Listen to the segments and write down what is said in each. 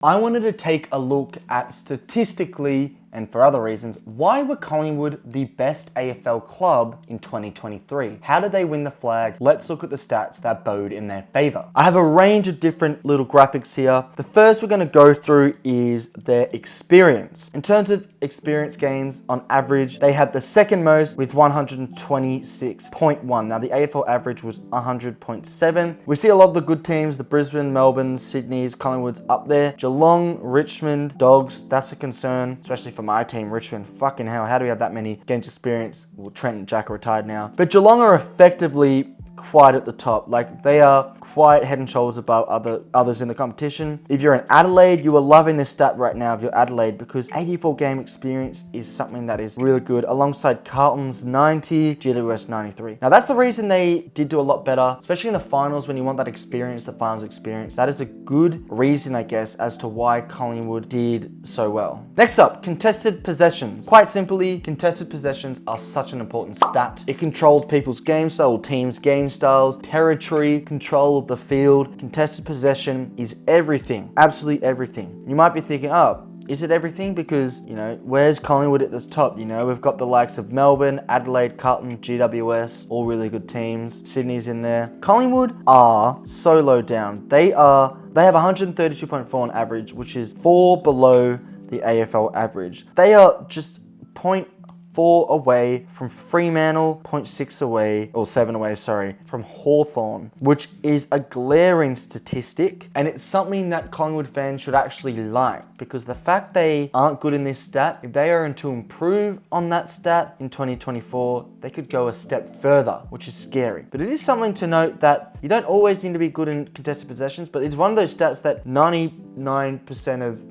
I wanted to take a look at statistically and for other reasons, why were Collingwood the best AFL club in 2023? How did they win the flag? Let's look at the stats that bode in their favour. I have a range of different little graphics here. The first we're going to go through is their experience. In terms of experience games, on average, they had the second most with 126.1. Now the AFL average was 100.7. We see a lot of the good teams, the Brisbane, Melbourne, Sydney's, Collingwood's up there. Geelong, Richmond, Dogs, that's a concern, especially for my team, Richmond. Fucking hell, how do we have that many games experience? Well, Trent and Jack are retired now. But Geelong are effectively quite at the top. Like, they are quite head and shoulders above others in the competition. If you're in Adelaide, you are loving this stat right now if you're Adelaide, because 84 game experience is something that is really good, alongside Carlton's 90, GWS 93. Now that's the reason they did do a lot better, especially in the finals when you want that experience, the finals experience. That is a good reason, I guess, as to why Collingwood did so well. Next up, contested possessions. Quite simply, contested possessions are such an important stat. It controls people's game style, teams' game styles, territory, control of the field. Contested possession is everything, absolutely everything. You might be thinking, oh, is it everything? Because, you know, where's Collingwood at the top? You know, we've got the likes of Melbourne, Adelaide, Carlton, GWS, all really good teams. Sydney's in there. Collingwood are so low down. They have 132.4 on average, which is 4 below the AFL average. They are just 0.4 away from Fremantle, 0.6 away, or 7 away, sorry, from Hawthorn, which is a glaring statistic. And it's something that Collingwood fans should actually like, because the fact they aren't good in this stat, if they are to improve on that stat in 2024, they could go a step further, which is scary. But it is something to note that you don't always need to be good in contested possessions, but it's one of those stats that 99% of,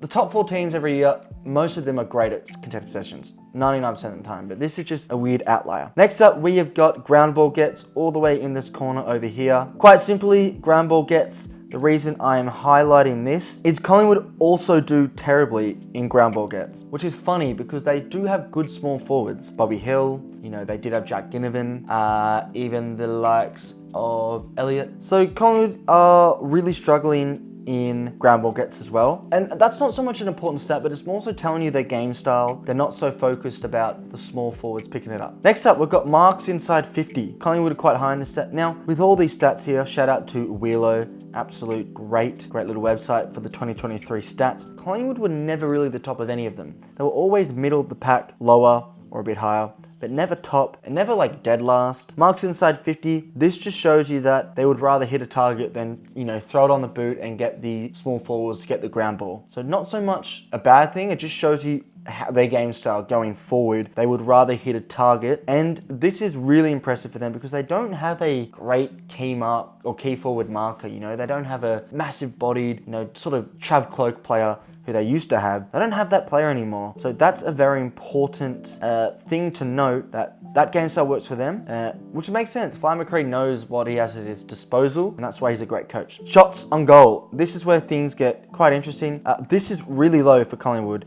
the top 4 teams every year, most of them are great at contested possessions, 99% of the time, but this is just a weird outlier. Next up, we have got ground ball gets all the way in this corner over here. Quite simply, ground ball gets, the reason I am highlighting this is Collingwood also do terribly in ground ball gets, which is funny because they do have good small forwards. Bobby Hill, you know, they did have Jack Ginnivan, even the likes of Elliott. So Collingwood are really struggling in ground ball gets as well. And that's not so much an important stat, but it's more so telling you their game style. They're not so focused about the small forwards picking it up. Next up, we've got marks inside 50. Collingwood are quite high in this stat. Now, with all these stats here, shout out to Wheelo, absolute great little website for the 2023 stats. Collingwood were never really the top of any of them. They were always middle of the pack, lower or a bit higher, but never top and never like dead last. Marks inside 50, this just shows you that they would rather hit a target than, you know, throw it on the boot and get the small forwards to get the ground ball. So not so much a bad thing, it just shows you how their game style going forward. They would rather hit a target, and this is really impressive for them because they don't have a great key mark or key forward marker, you know, they don't have a massive bodied, you know, sort of Trav Cloak player who they used to have. They don't have that player anymore. So that's a very important thing to note, that game style works for them, which makes sense. Fly McCree knows what he has at his disposal, and that's why he's a great coach. Shots on goal. This is where things get quite interesting. This is really low for Collingwood.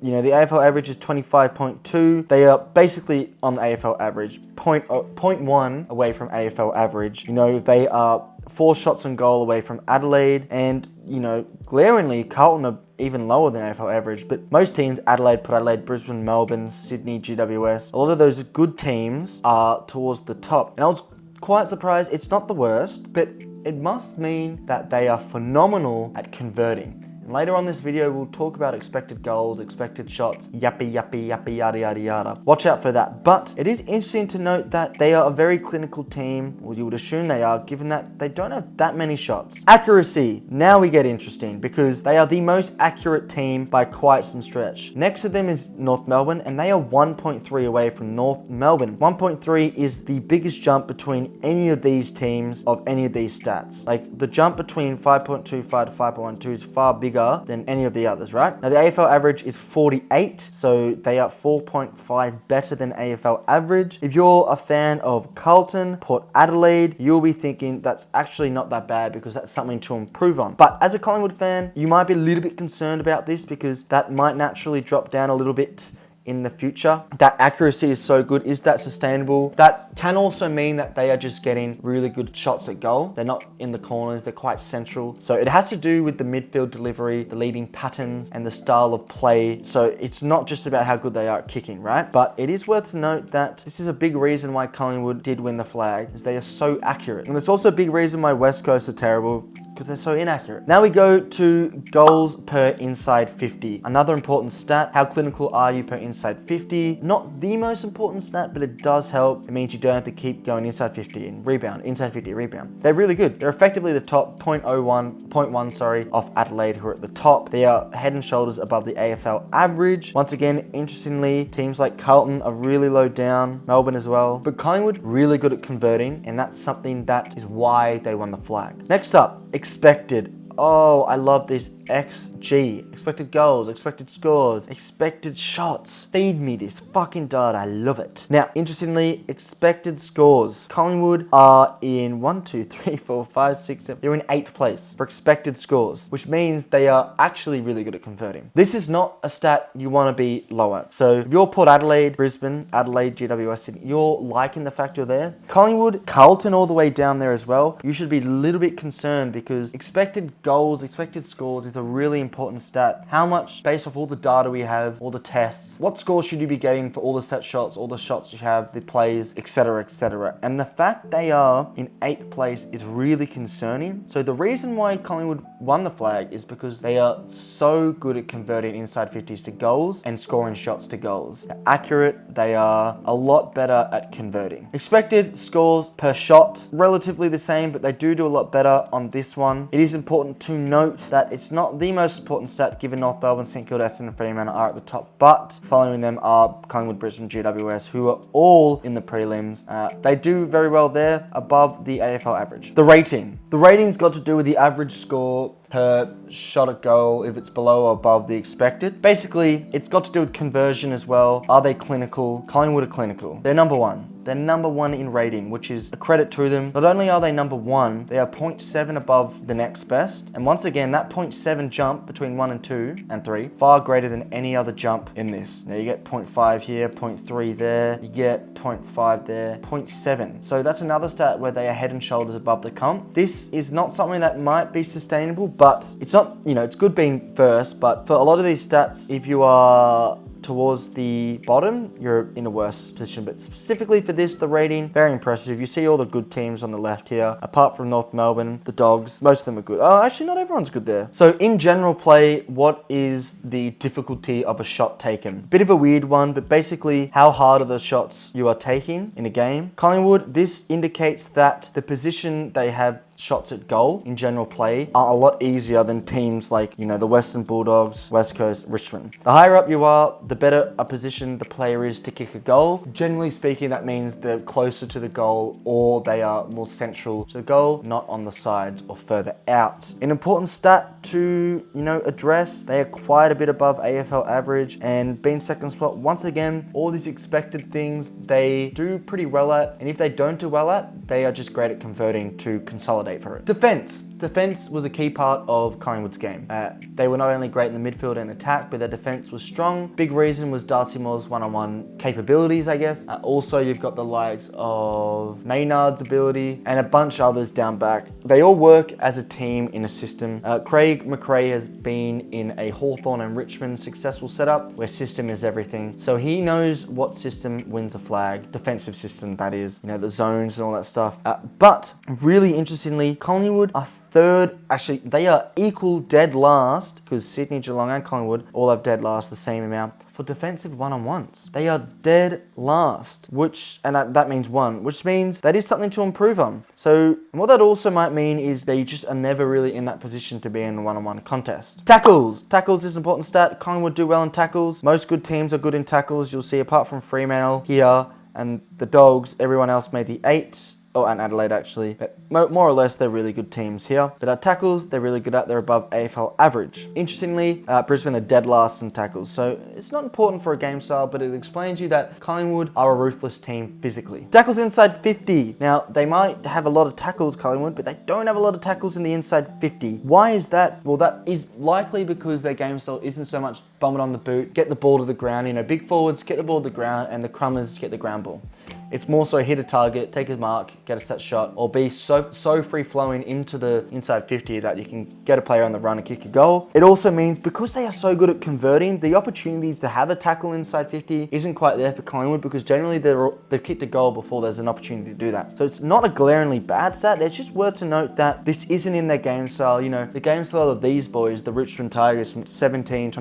You know, the AFL average is 25.2. They are basically on the AFL average, 0.1 away from AFL average. You know, they are 4 shots on goal away from Adelaide, and, you know, glaringly, Carlton are even lower than AFL average, but most teams, Adelaide, Port Adelaide, Brisbane, Melbourne, Sydney, GWS, a lot of those good teams are towards the top. And I was quite surprised. It's not the worst, but it must mean that they are phenomenal at converting. Later on this video, we'll talk about expected goals, expected shots, yappy, yada, yada, yada. Watch out for that. But it is interesting to note that they are a very clinical team, or you would assume they are, given that they don't have that many shots. Accuracy. Now we get interesting because they are the most accurate team by quite some stretch. Next to them is North Melbourne, and they are 1.3 away from North Melbourne. 1.3 is the biggest jump between any of these teams of any of these stats. Like, the jump between 5.25 to 5.12 is far bigger than any of the others, right? Now the AFL average is 48, so they are 4.5 better than AFL average. If you're a fan of Carlton, Port Adelaide, you'll be thinking that's actually not that bad because that's something to improve on. But as a Collingwood fan, you might be a little bit concerned about this because that might naturally drop down a little bit in the future. That accuracy is so good. Is that sustainable? That can also mean that they are just getting really good shots at goal. They're not in the corners, they're quite central. So it has to do with the midfield delivery, the leading patterns, and the style of play. So it's not just about how good they are at kicking, right? But it is worth to note that this is a big reason why Collingwood did win the flag, is they are so accurate. And there's also a big reason why West Coast are terrible, because they're so inaccurate. Now we go to goals per inside 50. Another important stat, how clinical are you per inside 50? Not the most important stat, but it does help. It means you don't have to keep going inside 50 and rebound, inside 50, rebound. They're really good. They're effectively the top 0.1, off Adelaide, who are at the top. They are head and shoulders above the AFL average. Once again, interestingly, teams like Carlton are really low down, Melbourne as well. But Collingwood, really good at converting, and that's something that is why they won the flag. Next up, expected. Oh, I love this XG. Expected goals, expected scores, expected shots. Feed me this fucking data. I love it. Now, interestingly, expected scores. Collingwood are in 1, 2, 3, 4, 5, 6, 7. They're in 8th place for expected scores, which means they are actually really good at converting. This is not a stat you want to be low at. So if you're Port Adelaide, Brisbane, Adelaide, GWS, Sydney, you're liking the fact you're there. Collingwood, Carlton all the way down there as well. You should be a little bit concerned because expected goals, expected scores is a really important stat. How much, based off all the data we have, all the tests, what score should you be getting for all the set shots, all the shots you have, the plays, etc., etc. And the fact they are in 8th place is really concerning. So the reason why Collingwood won the flag is because they are so good at converting inside 50s to goals and scoring shots to goals. They're accurate, they are a lot better at converting. Expected scores per shot, relatively the same, but they do a lot better on this one. It is important to note that it's not the most important stat given North Melbourne, St Kilda, Essendon and Fremantle are at the top, but following them are Collingwood, Brisbane, GWS, who are all in the prelims. They do very well there, above the AFL average. The rating. The rating's got to do with the average score per shot at goal, if it's below or above the expected. Basically, it's got to do with conversion as well. Are they clinical? Collingwood are clinical. They're number one. They're number one in rating, which is a credit to them. Not only are they number one, they are 0.7 above the next best. And once again, that 0.7 jump between 1 and 2 and 3, far greater than any other jump in this. Now you get 0.5 here, 0.3 there, you get 0.5 there, 0.7. So that's another stat where they are head and shoulders above the comp. This is not something that might be sustainable, but it's not, it's good being first, but for a lot of these stats, if you are towards the bottom, you're in a worse position. But specifically for this, the rating, very impressive. You see all the good teams on the left here, apart from North Melbourne, the Dogs, most of them are good. Oh, actually not everyone's good there. So in general play, what is the difficulty of a shot taken? Bit of a weird one, but basically how hard are the shots you are taking in a game? Collingwood, this indicates that the position they have shots at goal in general play are a lot easier than teams like, the Western Bulldogs, West Coast, Richmond. The higher up you are, the better a position the player is to kick a goal. Generally speaking, that means they're closer to the goal or they are more central to the goal, not on the sides or further out. An important stat to, address, they are quite a bit above AFL average, and being second spot, once again, all these expected things they do pretty well at, and if they don't do well at, they are just great at converting to consolidate for it. Defense was a key part of Collingwood's game. They were not only great in the midfield and attack, but their defense was strong. Big reason was Darcy Moore's one-on-one capabilities, I guess. Also, you've got the likes of Maynard's ability and a bunch of others down back. They all work as a team in a system. Craig McRae has been in a Hawthorn and Richmond successful setup where system is everything. So he knows what system wins a flag, defensive system that is, the zones and all that stuff. But really interestingly, Collingwood are third, actually they are equal dead last, because Sydney, Geelong and Collingwood all have dead last the same amount for defensive one-on-ones. They are dead last, and that means one, which means that is something to improve on. So what that also might mean is they just are never really in that position to be in a one-on-one contest. Tackles is an important stat. Collingwood do well in tackles. Most good teams are good in tackles. You'll see apart from Fremantle here and the Dogs, everyone else made the 8 and Adelaide actually. But more or less, they're really good teams here. But at tackles, they're really good at. They're above AFL average. Interestingly, Brisbane are dead last in tackles. So it's not important for a game style, but it explains you that Collingwood are a ruthless team physically. Tackles inside 50. Now, they might have a lot of tackles, Collingwood, but they don't have a lot of tackles in the inside 50. Why is that? Well, that is likely because their game style isn't so much bomb it on the boot, get the ball to the ground. You know, big forwards get the ball to the ground and the crummers get the ground ball. It's more so hit a target, take a mark, get a set shot, or be so free-flowing into the inside 50 that you can get a player on the run and kick a goal. It also means because they are so good at converting, the opportunities to have a tackle inside 50 isn't quite there for Collingwood because generally they've kicked a goal before there's an opportunity to do that. So it's not a glaringly bad stat. It's just worth to note that this isn't in their game style. You know, the game style of these boys, the Richmond Tigers from 2017 to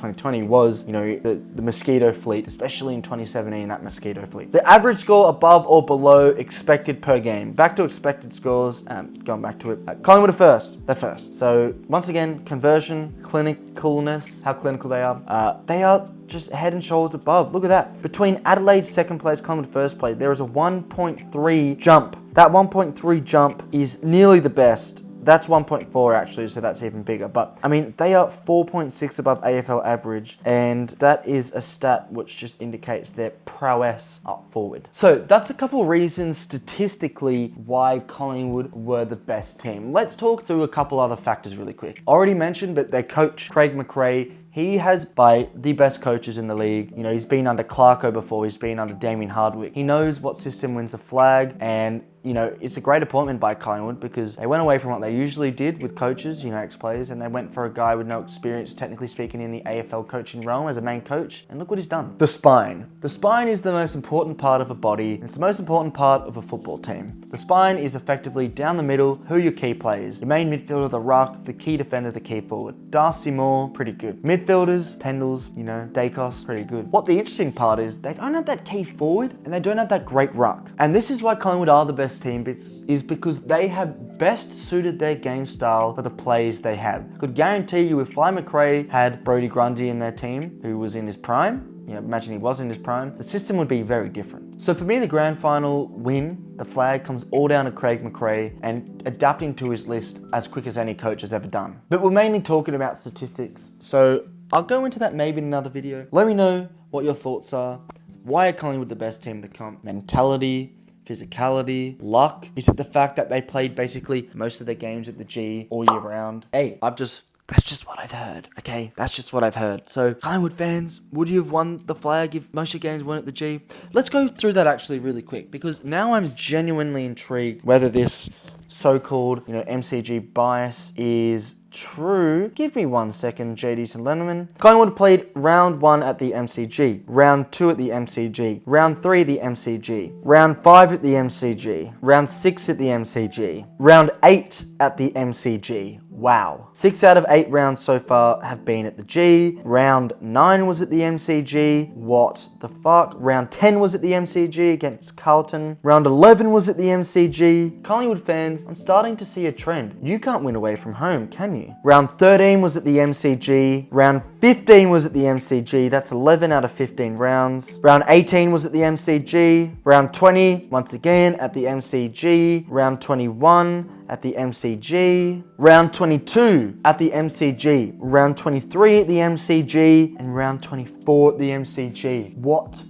2020 was, you know, the mosquito fleet, especially in 2017, that mosquito fleet. The average score above or below expected per game. Back to expected scores, going back to it. Collingwood are first. They're first. So once again, conversion, clinicalness, how clinical they are just head and shoulders above. Look at that. Between Adelaide's second place, Collingwood first place, there is a 1.3 jump. That 1.3 jump is nearly the best. That's 1.4 actually, so that's even bigger. But I mean, they are 4.6 above AFL average, and that is a stat which just indicates their prowess up forward. So that's a couple reasons statistically why Collingwood were the best team. Let's talk through a couple other factors really quick. Already mentioned, but their coach, Craig McRae, he has by the best coaches in the league. You know, he's been under Clarko before, he's been under Damien Hardwick. He knows what system wins the flag, and you know, it's a great appointment by Collingwood because they went away from what they usually did with coaches, you know, ex-players, and they went for a guy with no experience, technically speaking, in the AFL coaching realm as a main coach. And look what he's done. The spine. The spine is the most important part of a body. It's the most important part of a football team. The spine is effectively down the middle, who are your key players. The main midfielder, the ruck, the key defender, the key forward. Darcy Moore, pretty good. Midfielders, Pendles, you know, Dacos, pretty good. What the interesting part is, they don't have that key forward and they don't have that great ruck. And this is why Collingwood are the best team, is because they have best suited their game style for the plays they have. I could guarantee you if Fly McRae had Brodie Grundy in their team, who was in his prime, you know, imagine he was in his prime, the system would be very different. So for me, the grand final win, the flag comes all down to Craig McRae and adapting to his list as quick as any coach has ever done. But we're mainly talking about statistics, so I'll go into that maybe in another video. Let me know what your thoughts are. Why are Collingwood the best team in the comp? Mentality, physicality, luck? Is it the fact that they played basically most of their games at the G all year round? Hey, that's just what I've heard, okay? That's just what I've heard. So, Collingwood fans, would you have won the flag if most of your games weren't at the G? Let's go through that actually really quick, because now I'm genuinely intrigued whether this so-called, you know, MCG bias is true. Give me 1 second, JD and Lennon. Collingwood played round 1 at the MCG, round 2 at the MCG, round 3 at the MCG, round 5 at the MCG, round 6 at the MCG, round 8 at the MCG. Wow. 6 out of 8 rounds so far have been at the G. Round 9 was at the MCG. What the fuck? Round 10 was at the MCG against Carlton. Round 11 was at the MCG. Collingwood fans, I'm starting to see a trend. You can't win away from home, can you? Round 13 was at the MCG. Round 15 was at the MCG. That's 11 out of 15 rounds. Round 18 was at the MCG. Round 20, once again, at the MCG. Round 21 at the MCG. Round 22 at the MCG. Round 23 at the MCG. And round 24 at the MCG. What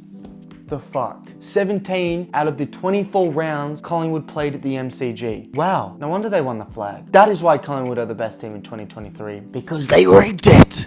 the fuck? 17 out of the 24 rounds Collingwood played at the MCG. Wow, no wonder they won the flag. That is why Collingwood are the best team in 2023. Because they rigged it!